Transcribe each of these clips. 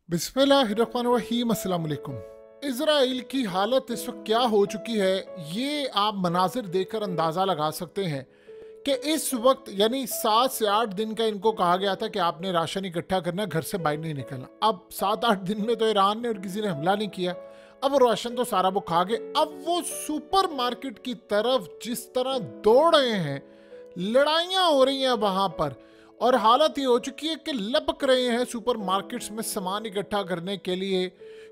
बिस्मिल्लाहिर्रहमानिर्रहीम। अस्सलाम वालेकुम। इज़राइल की हालत इस वक्त क्या हो चुकी है, ये आप मनाजिर देखकर अंदाज़ा लगा सकते हैं कि इस वक्त यानी 7 से 8 दिन का इनको कहा गया था कि आपने राशन इकट्ठा करना, घर से बाहर नहीं निकलना। अब 7-8 दिन में तो ईरान ने और किसी ने हमला नहीं किया। अब वो राशन तो सारा वो खा गए। अब वो सुपर मार्केट की तरफ जिस तरह दौड़ रहे हैं, लड़ाइयाँ हो रही हैं वहाँ पर, और हालत ये हो चुकी है कि लपक रहे हैं सुपर मार्केट्स में सामान इकट्ठा करने के लिए।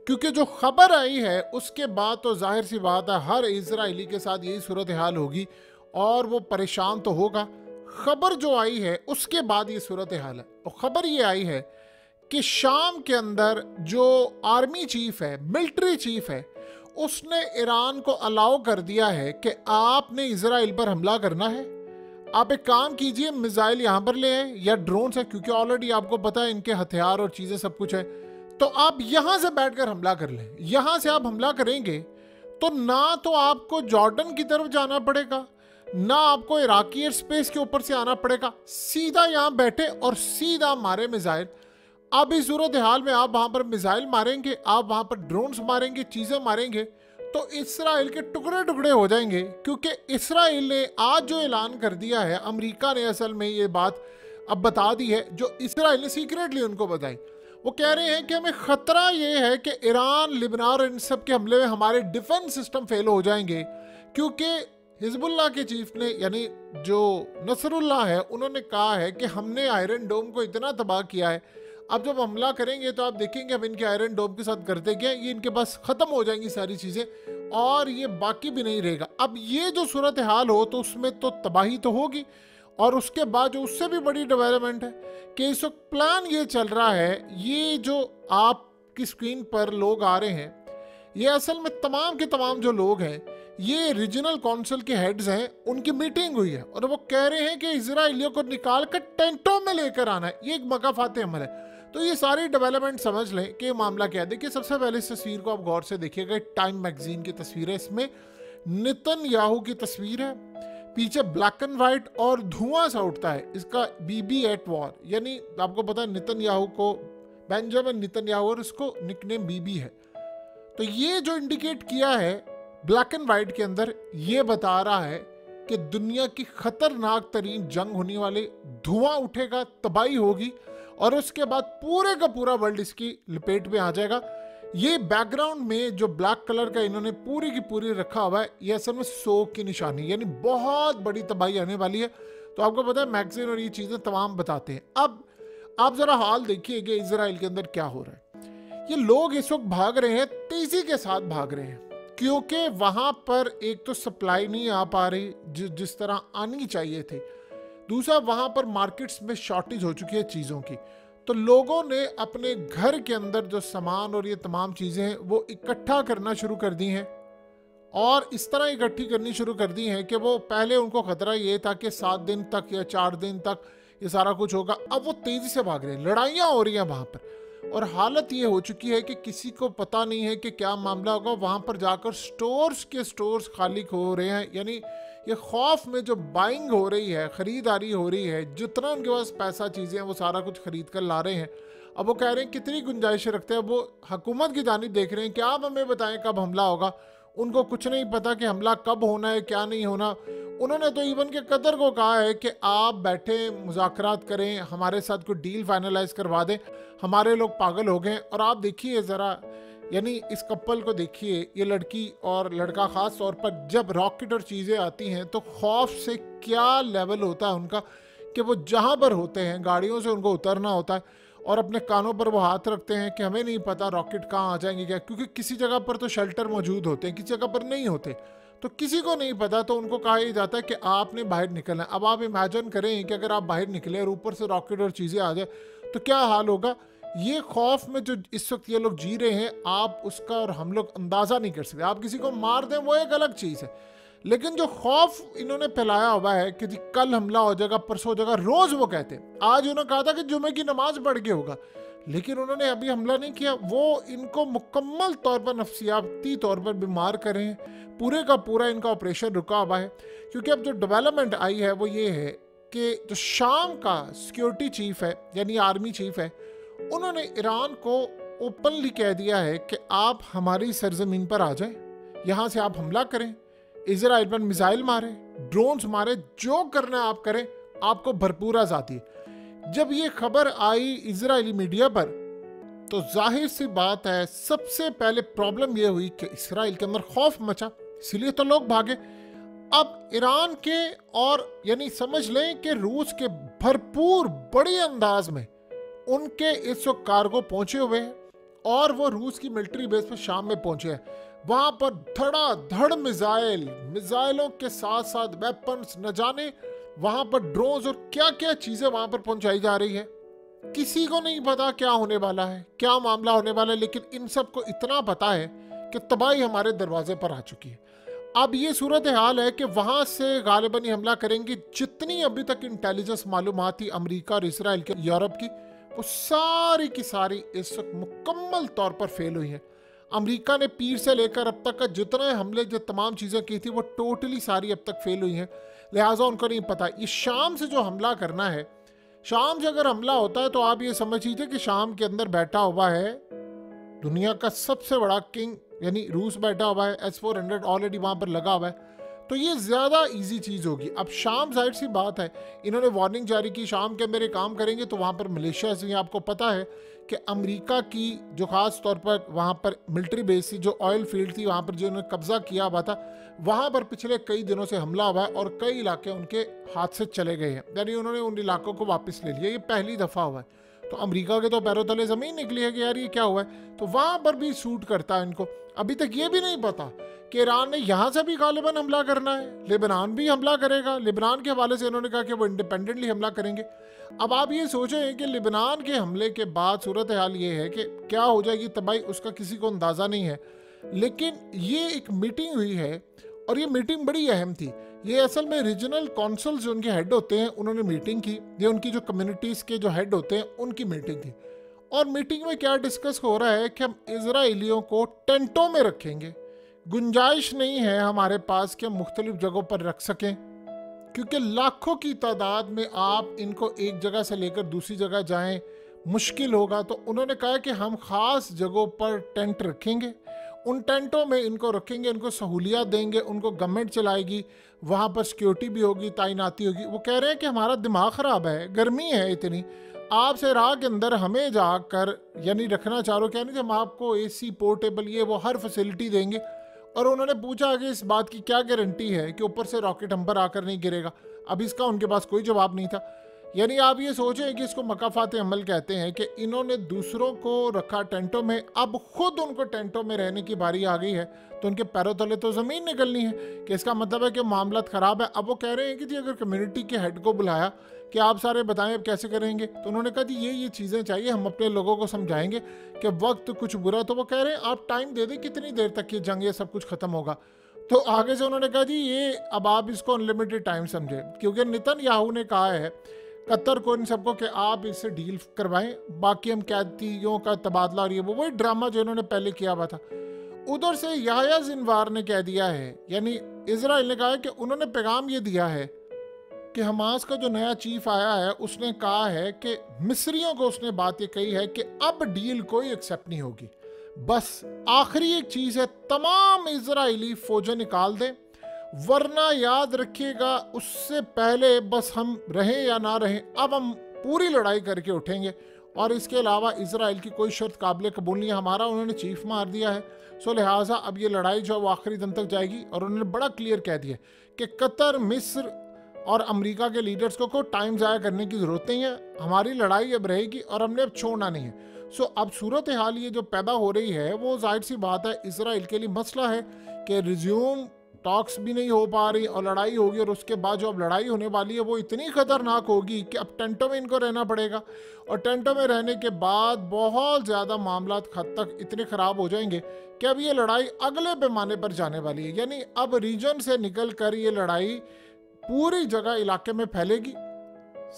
क्योंकि जो खबर आई है उसके बाद तो जाहिर सी बात है हर इजरायली के साथ यही सूरत हाल होगी और वो परेशान तो होगा। खबर जो आई है उसके बाद ये सूरत हाल है, और खबर ये आई है कि शाम के अंदर जो आर्मी चीफ है, मिलिट्री चीफ है, उसने ईरान को अलाउ कर दिया है कि आपने इजराइल पर हमला करना है। आप एक काम कीजिए, मिसाइल यहाँ पर ले आए या ड्रोन है, क्योंकि ऑलरेडी आपको पता है इनके हथियार और चीज़ें सब कुछ है, तो आप यहाँ से बैठकर हमला कर लें। यहाँ से आप हमला करेंगे तो ना तो आपको जॉर्डन की तरफ जाना पड़ेगा, ना आपको इराकी एयर स्पेस के ऊपर से आना पड़ेगा, सीधा यहाँ बैठे और सीधा मारे मिसाइल। अब इस सूरत हाल में आप वहाँ पर मिसाइल मारेंगे, आप वहाँ पर ड्रोन्स मारेंगे, चीज़ें मारेंगे, तो इसराइल के टुकड़े टुकड़े हो जाएंगे। क्योंकि इसराइल ने आज जो ऐलान कर दिया है, अमेरिका ने असल में ये बात अब बता दी है, जो इसराइल ने सीक्रेटली उनको बताई। वो कह रहे हैं कि हमें खतरा ये है कि ईरान, लिबनान और इन सब के हमले में हमारे डिफेंस सिस्टम फेल हो जाएंगे। क्योंकि हिजबुल्लाह के चीफ ने, यानी जो नसरुल्लाह है, उन्होंने कहा है कि हमने आयरन डोम को इतना तबाह किया है, अब जब हमला करेंगे तो आप देखेंगे हम इनके आयरन डोम के साथ करते क्या, ये इनके पास ख़त्म हो जाएंगी सारी चीज़ें और ये बाकी भी नहीं रहेगा। अब ये जो सूरत हाल हो तो उसमें तो तबाही तो होगी। और उसके बाद जो उससे भी बड़ी डेवलपमेंट है कि इस वक्त प्लान ये चल रहा है, ये जो आपकी स्क्रीन पर लोग आ रहे हैं, ये असल में तमाम के तमाम जो लोग हैं, ये रीजनल काउंसिल के हेड्स हैं, उनकी मीटिंग हुई है और वो कह रहे हैं कि इजराइलियों को निकाल कर टेंटों में लेकर आना है। ये एक मकाफात अमल है। तो ये सारी डेवलपमेंट समझ लें कि मामला क्या है। देखिए, सबसे पहले इस तस्वीर को आप गौर से देखिएगा, टाइम मैगजीन की तस्वीर है। इसमें नेतन्याहू की तस्वीर है, पीछे ब्लैक एंड व्हाइट और धुआं सा उठता है। इसका बीबी एट वॉर, यानी आपको पता है नेतन्याहू को बेंजामिन नेतन्याहू और उसको निकनेम बीबी है। तो ये जो इंडिकेट किया है ब्लैक एंड व्हाइट के अंदर, ये बता रहा है कि दुनिया की खतरनाक तरीन जंग होने वाली, धुआं उठेगा, तबाही होगी और उसके बाद पूरे का पूरा वर्ल्ड इसकी लपेट में आ जाएगा। ये बैकग्राउंड में जो ब्लैक कलर का इन्होंने पूरी की पूरी रखा हुआ है, ये असल में सोग की निशानी, यानी बहुत बड़ी तबाही आने वाली है। तो आपको पता है मैगजीन और ये चीज़ें तमाम बताते हैं। अब आप ज़रा हाल देखिए कि इजराइल के अंदर क्या हो रहा है। ये लोग इस वक्त भाग रहे हैं, तेज़ी के साथ भाग रहे हैं, क्योंकि वहाँ पर एक तो सप्लाई नहीं आ पा रही जिस तरह आनी चाहिए थी, दूसरा वहाँ पर मार्केट्स में शॉर्टेज हो चुकी है चीज़ों की। तो लोगों ने अपने घर के अंदर जो सामान और ये तमाम चीज़ें हैं वो इकट्ठा करना शुरू कर दी हैं, और इस तरह इकट्ठी करनी शुरू कर दी हैं कि वो पहले उनको खतरा ये था कि 7 दिन तक या 4 दिन तक ये सारा कुछ होगा। अब वो तेज़ी से भाग रहे हैं, लड़ाइयाँ हो रही हैं वहाँ पर, और हालत ये हो चुकी है कि किसी को पता नहीं है कि क्या मामला होगा। वहाँ पर जाकर स्टोर्स के स्टोर्स खाली हो रहे हैं, यानी ये खौफ में जो बाइंग हो रही है, ख़रीदारी हो रही है, जितना उनके पास पैसा चीज़ें हैं वो सारा कुछ ख़रीद कर ला रहे हैं। अब वो कह रहे हैं कितनी गुंजाइश रखते हैं, वो हुकूमत की जानिब देख रहे हैं कि आप हमें बताएं कब हमला होगा। उनको कुछ नहीं पता कि हमला कब होना है, क्या नहीं होना। उन्होंने तो इवन के कतर को कहा है कि आप बैठे मुज़ाकरात करें, हमारे साथ कोई डील फाइनलाइज करवा दें, हमारे लोग पागल हो गए। और आप देखिए ज़रा, यानी इस कपल को देखिए, ये लड़की और लड़का ख़ास तौर पर, जब रॉकेट और चीज़ें आती हैं तो खौफ से क्या लेवल होता है उनका कि वो जहाँ पर होते हैं गाड़ियों से उनको उतरना होता है और अपने कानों पर वो हाथ रखते हैं कि हमें नहीं पता रॉकेट कहाँ आ जाएंगे क्या, क्योंकि किसी जगह पर तो शेल्टर मौजूद होते हैं, किसी जगह पर नहीं होते, तो किसी को नहीं पता। तो उनको कहा ही जाता है कि आपने बाहर निकलना है। अब आप इमेजिन करें कि अगर आप बाहर निकले और ऊपर से रॉकेट और चीज़ें आ जाए तो क्या हाल होगा। ये खौफ में जो इस वक्त ये लोग जी रहे हैं, आप उसका और हम लोग अंदाज़ा नहीं कर सकते। आप किसी को मार दें वो एक अलग चीज़ है, लेकिन जो खौफ इन्होंने फैलाया हुआ है कि जी कल हमला हो जाएगा, परसों हो जाएगा, रोज़ वो कहते हैं। आज उन्होंने कहा था कि जुमे की नमाज पढ़ के होगा, लेकिन उन्होंने अभी हमला नहीं किया। वो इनको मुकम्मल तौर पर नफसियाती तौर पर बीमार कर रहे हैं। पूरे का पूरा इनका ऑपरेशन रुका हुआ है, क्योंकि अब जो डेवलपमेंट आई है वो ये है कि जो शाम का सिक्योरिटी चीफ है, यानी आर्मी चीफ है, उन्होंने ईरान को ओपनली कह दिया है कि आप हमारी सरजमीन पर आ जाएं, यहाँ से आप हमला करें, इजराइल पर मिसाइल मारे, ड्रोन्स मारे, जो करना है आप करें, आपको भरपूर आज़ादी है। जब ये खबर आई इजरायली मीडिया पर तो जाहिर सी बात है सबसे पहले प्रॉब्लम ये हुई कि इसराइल के अंदर खौफ मचा, इसलिए तो लोग भागे। अब ईरान के और यानी समझ लें कि रूस के भरपूर बड़े अंदाज में उनके इस वक्त कार्गो पहुंचे हुए हैं और वो रूस की मिलिट्री बेस पर शाम में पहुंचे हैं। वहां पर धड़ाधड़ मिसाइलों के साथ साथ वेपन्स, न जाने वहां पर ड्रोन्स और क्या क्या चीजें वहां पर पहुंचाई जा रही है। किसी को नहीं पता क्या होने वाला है, क्या मामला होने वाला है, लेकिन इन सबको इतना पता है कि तबाही हमारे दरवाजे पर आ चुकी है। अब ये सूरत हाल है कि वहां से गालिबन ही हमला करेंगे। जितनी अभी तक इंटेलिजेंस मालूमात थी अमेरिका और इसराइल के, यूरोप की, वो सारी की सारी इस वक्त मुकम्मल तौर पर फेल हुई हैं। अमेरिका ने पीर से लेकर अब तक का जितने हमले, जो तमाम चीज़ें की थी, वो टोटली सारी अब तक फेल हुई हैं। लिहाजा उनको नहीं पता ये शाम से जो हमला करना है, शाम से अगर हमला होता है तो आप ये समझ लीजिए कि शाम के अंदर बैठा हुआ है दुनिया का सबसे बड़ा किंग, यानी रूस बैठा हुआ है, S-400 ऑलरेडी वहाँ पर लगा हुआ है, तो ये ज़्यादा इजी चीज़ होगी। अब शाम जाहिर सी बात है, इन्होंने वार्निंग जारी की शाम के अंदर ये काम करेंगे तो वहाँ पर मलेशिया से, आपको पता है कि अमेरिका की जो ख़ास तौर पर वहाँ पर मिलिट्री बेस थी, जो ऑयल फील्ड थी, वहाँ पर जो उन्होंने कब्जा किया हुआ था, वहाँ पर पिछले कई दिनों से हमला हुआ है और कई इलाके उनके हाथ से चले गए हैं, यानी उन्होंने उन इलाकों को वापस ले लिया। ये पहली दफ़ा हुआ है। तो अमेरिका के तो पैरों तले ज़मीन निकली है कि यार ये क्या हुआ है, तो वहाँ पर भी सूट करता है इनको। अभी तक ये भी नहीं पता कि ईरान ने यहाँ से भी गालिबन हमला करना है, लेबनान भी हमला करेगा। लेबनान के हवाले से इन्होंने कहा कि वो इंडिपेंडेंटली हमला करेंगे। अब आप ये सोचें कि लेबनान के हमले के बाद सूरत हाल ये है कि क्या हो जाएगी तबाही, उसका किसी को अंदाज़ा नहीं है। लेकिन ये एक मीटिंग हुई है और ये मीटिंग बड़ी अहम थी। ये असल में रीजनल काउंसिल जो उनके हेड होते हैं उन्होंने मीटिंग की, ये उनकी जो कम्युनिटीज़ के जो हेड होते हैं उनकी मीटिंग थी। और मीटिंग में क्या डिस्कस हो रहा है कि हम इजराइलियों को टेंटों में रखेंगे, गुंजाइश नहीं है हमारे पास कि हम मुख्तलिफ जगहों पर रख सकें, क्योंकि लाखों की तादाद में आप इनको एक जगह से लेकर दूसरी जगह जाएं मुश्किल होगा। तो उन्होंने कहा कि हम ख़ास जगहों पर टेंट रखेंगे, उन टेंटों में इनको रखेंगे, उनको सहूलियत देंगे, उनको गवर्नमेंट चलाएगी, वहाँ पर सिक्योरिटी भी होगी, तैनाती होगी। वो कह रहे हैं कि हमारा दिमाग ख़राब है, गर्मी है इतनी, आप से राह के अंदर हमें जाकर यानी रखना चाह रहे हो, कहने कि हम आपको AC पोर्टेबल ये वो हर फैसिलिटी देंगे। और उन्होंने पूछा कि इस बात की क्या गारंटी है कि ऊपर से रॉकेट हम पर आकर नहीं गिरेगा। अब इसका उनके पास कोई जवाब नहीं था। यानी आप ये सोचें कि इसको मकाफात अमल कहते हैं कि इन्होंने दूसरों को रखा टेंटों में, अब खुद उनको टेंटों में रहने की बारी आ गई है, तो उनके पैरों तले तो ज़मीन निकलनी है कि इसका मतलब है कि मामला ख़राब है। अब वो कह रहे हैं कि जी अगर कम्युनिटी के हेड को बुलाया कि आप सारे बताएं अब कैसे करेंगे, तो उन्होंने कहा जी ये चीज़ें चाहिए, हम अपने लोगों को समझाएंगे कि वक्त कुछ बुरा। तो वो कह रहे हैं आप टाइम दे दें, कितनी देर तक ये जंग ये सब कुछ ख़त्म होगा। तो आगे से उन्होंने कहा जी ये अब आप इसको अनलिमिटेड टाइम समझें, क्योंकि नेतन्याहू ने कहा है कतर को इन सबको कि आप इससे डील करवाएं, बाकी हम कैदियों का तबादला और ये वो वही ड्रामा जो इन्होंने पहले किया हुआ था। उधर से याह्या सिनवार ने कह दिया है, यानी इजराइल ने कहा है कि उन्होंने पैगाम ये दिया है कि हमास का जो नया चीफ आया है उसने कहा है कि मिस्रियों को उसने बात ये कही है कि अब डील कोई एक्सेप्ट नहीं होगी, बस आखिरी एक चीज़ है, तमाम इजरायली फौजें निकाल दें, वरना याद रखिएगा उससे पहले बस हम रहें या ना रहें, अब हम पूरी लड़ाई करके उठेंगे। और इसके अलावा इजराइल की कोई शर्त काबिल कबूल नहीं है हमारा, उन्होंने चीफ मार दिया है। सो लिहाजा अब ये लड़ाई जो वो आखिरी दिन तक जाएगी। और उन्होंने बड़ा क्लियर कह दिया कि कतर, मिस्र और अमेरिका के लीडर्स को टाइम ज़ाया करने की ज़रूरत नहीं है, हमारी लड़ाई अब रहेगी और हमने अब छोड़ना नहीं है। सो अब सूरत हाल ये जो पैदा हो रही है वो जाहिर सी बात है इजराइल के लिए मसला है कि रिज्यूम टॉक्स भी नहीं हो पा रही और लड़ाई होगी, और उसके बाद जो अब लड़ाई होने वाली है वो इतनी खतरनाक होगी कि अब टेंटों में इनको रहना पड़ेगा। और टेंटों में रहने के बाद बहुत ज़्यादा मामला हद तक इतने ख़राब हो जाएंगे कि अब ये लड़ाई अगले पैमाने पर जाने वाली है। यानी अब रीजन से निकल कर ये लड़ाई पूरी जगह इलाके में फैलेगी।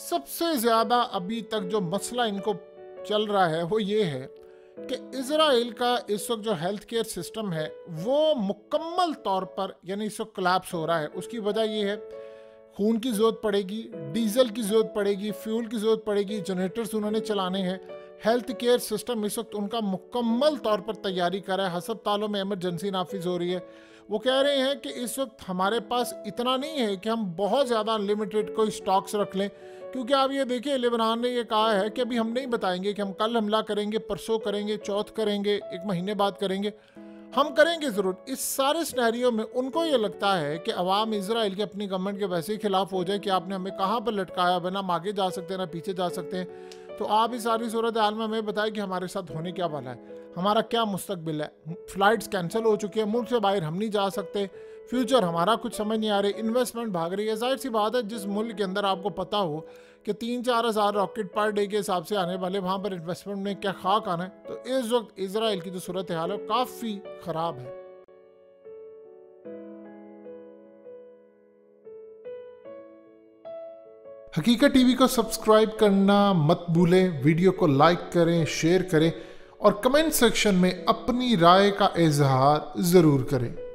सबसे ज़्यादा अभी तक जो मसला इनको चल रहा है वो ये है कि इजराइल का इस वक्त जो हेल्थ केयर सिस्टम है वो मुकम्मल तौर पर यानी इस वक्त कोलैप्स हो रहा है। उसकी वजह ये है खून की ज़रूरत पड़ेगी, डीजल की ज़रूरत पड़ेगी, फ्यूल की ज़रूरत पड़ेगी, जनरेटर्स उन्होंने चलाने हैं, हेल्थ केयर सिस्टम इस वक्त उनका मुकम्मल तौर पर तैयारी कर रहा है। अस्पतालों में इमरजेंसी नाफिज हो रही है। वो कह रहे हैं कि इस वक्त हमारे पास इतना नहीं है कि हम बहुत ज़्यादा अनलिमिटेड कोई स्टॉक्स रख लें, क्योंकि आप ये देखिए लेबनान ने ये कहा है कि अभी हम नहीं बताएंगे कि हम कल हमला करेंगे, परसों करेंगे, चौथ करेंगे, एक महीने बाद करेंगे। हम करेंगे ज़रूर। इस सारे सिनेरियो में उनको ये लगता है कि अवाम इजराइल की अपनी गवर्नमेंट के वैसे ही खिलाफ हो जाए कि आपने हमें कहाँ पर लटकाया, बिना हम आगे जा सकते हैं ना पीछे जा सकते हैं। तो आप इस सारी सूरत हाल में हमें बताएं कि हमारे साथ होने क्या वाला है, हमारा क्या मुस्तकबिल है। फ्लाइट्स कैंसिल हो चुकी है, मुल्क से बाहर हम नहीं जा सकते, फ्यूचर हमारा कुछ समझ नहीं आ रही, इन्वेस्टमेंट भाग रही है। जाहिर सी बात है, जिस मुल्क के अंदर आपको पता हो कि 3-4 हज़ार रॉकेट पर डे के हिसाब से आने वाले, वहाँ पर इन्वेस्टमेंट में क्या खाक आना है। तो इस वक्त इसराइल की जो सूरत हाल है काफ़ी ख़राब है। हकीकत टीवी को सब्सक्राइब करना मत भूलें, वीडियो को लाइक करें, शेयर करें और कमेंट सेक्शन में अपनी राय का इजहार ज़रूर करें।